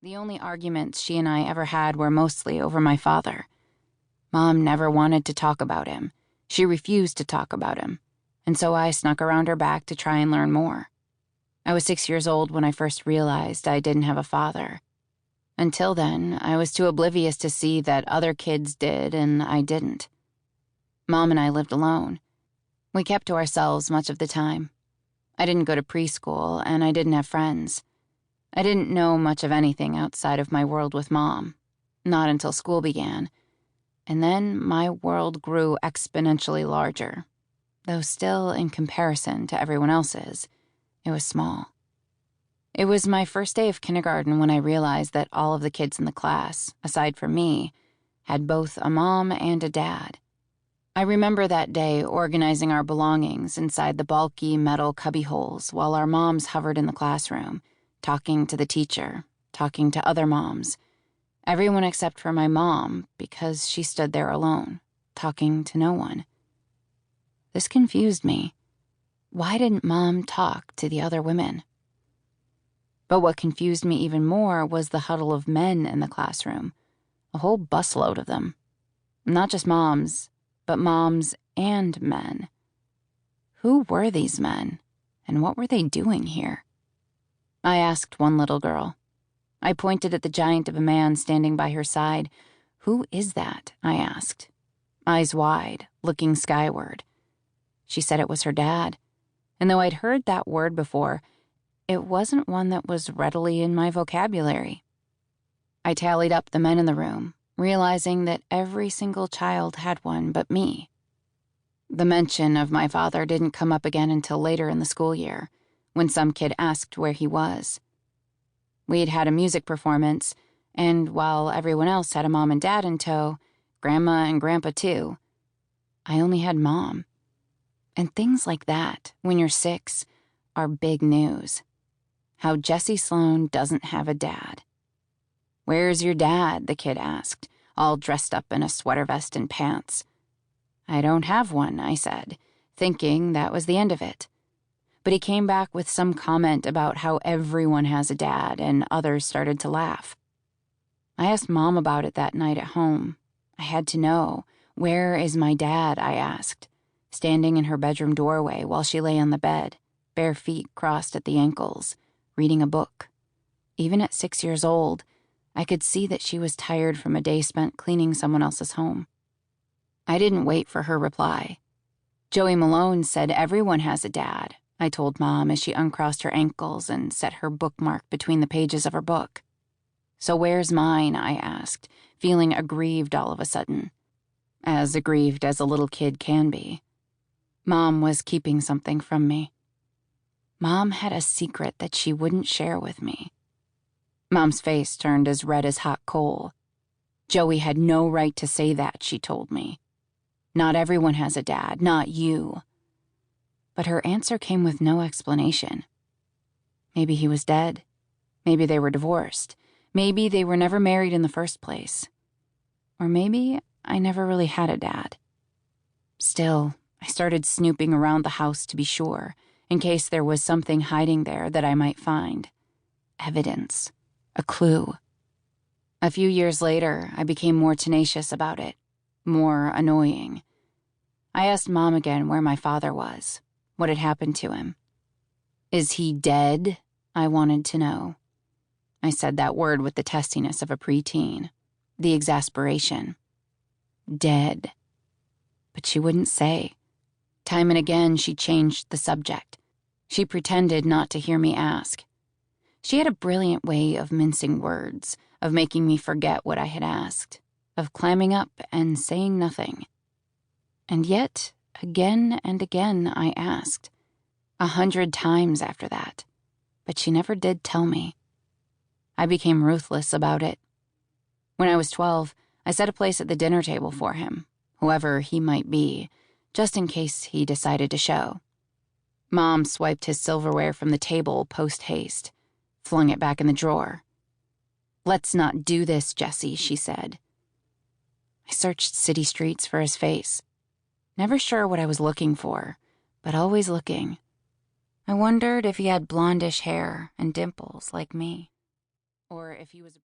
The only arguments she and I ever had were mostly over my father. Mom never wanted to talk about him. She refused to talk about him, and so I snuck around her back to try and learn more. I was 6 years old when I first realized I didn't have a father. Until then, I was too oblivious to see that other kids did and I didn't. Mom and I lived alone. We kept to ourselves much of the time. I didn't go to preschool, and I didn't have friends. I didn't know much of anything outside of my world with Mom, not until school began. And then my world grew exponentially larger, though still, in comparison to everyone else's, it was small. It was my first day of kindergarten when I realized that all of the kids in the class, aside from me, had both a mom and a dad. I remember that day organizing our belongings inside the bulky metal cubbyholes while our moms hovered in the classroom, talking to the teacher, talking to other moms. Everyone except for my mom, because she stood there alone, talking to no one. This confused me. Why didn't Mom talk to the other women? But what confused me even more was the huddle of men in the classroom, a whole busload of them. Not just moms, but moms and men. Who were these men, and what were they doing here? I asked one little girl. I pointed at the giant of a man standing by her side. "Who is that?" I asked, eyes wide, looking skyward. She said it was her dad, and though I'd heard that word before, it wasn't one that was readily in my vocabulary. I tallied up the men in the room, realizing that every single child had one but me. The mention of my father didn't come up again until later in the school year, when some kid asked where he was. We'd had a music performance, and while everyone else had a mom and dad in tow, Grandma and Grandpa too, I only had Mom. And things like that, when you're 6, are big news. How Jessie Sloane doesn't have a dad. "Where's your dad?" the kid asked, all dressed up in a sweater vest and pants. "I don't have one," I said, thinking that was the end of it. But he came back with some comment about how everyone has a dad, and others started to laugh. I asked Mom about it that night at home. I had to know. "Where is my dad?" I asked, standing in her bedroom doorway while she lay on the bed, bare feet crossed at the ankles, reading a book. Even at 6 years old, I could see that she was tired from a day spent cleaning someone else's home. I didn't wait for her reply. "Joey Malone said everyone has a dad," I told Mom as she uncrossed her ankles and set her bookmark between the pages of her book. "So where's mine?" I asked, feeling aggrieved all of a sudden. As aggrieved as a little kid can be. Mom was keeping something from me. Mom had a secret that she wouldn't share with me. Mom's face turned as red as hot coal. Joey had no right to say that, she told me. Not everyone has a dad, not you. But her answer came with no explanation. Maybe he was dead. Maybe they were divorced. Maybe they were never married in the first place. Or maybe I never really had a dad. Still, I started snooping around the house to be sure, in case there was something hiding there that I might find. Evidence. A clue. A few years later, I became more tenacious about it, more annoying. I asked Mom again where my father was, what had happened to him. "Is he dead?" I wanted to know. I said that word with the testiness of a preteen, the exasperation. Dead. But she wouldn't say. Time and again, she changed the subject. She pretended not to hear me ask. She had a brilliant way of mincing words, of making me forget what I had asked, of clamming up and saying nothing. And yet, again and again, I asked, 100 times after that, but she never did tell me. I became ruthless about it. When I was 12, I set a place at the dinner table for him, whoever he might be, just in case he decided to show. Mom swiped his silverware from the table post-haste, flung it back in the drawer. "Let's not do this, Jessie," she said. I searched city streets for his face. Never sure what I was looking for, but always looking. I wondered if he had blondish hair and dimples like me, or if he was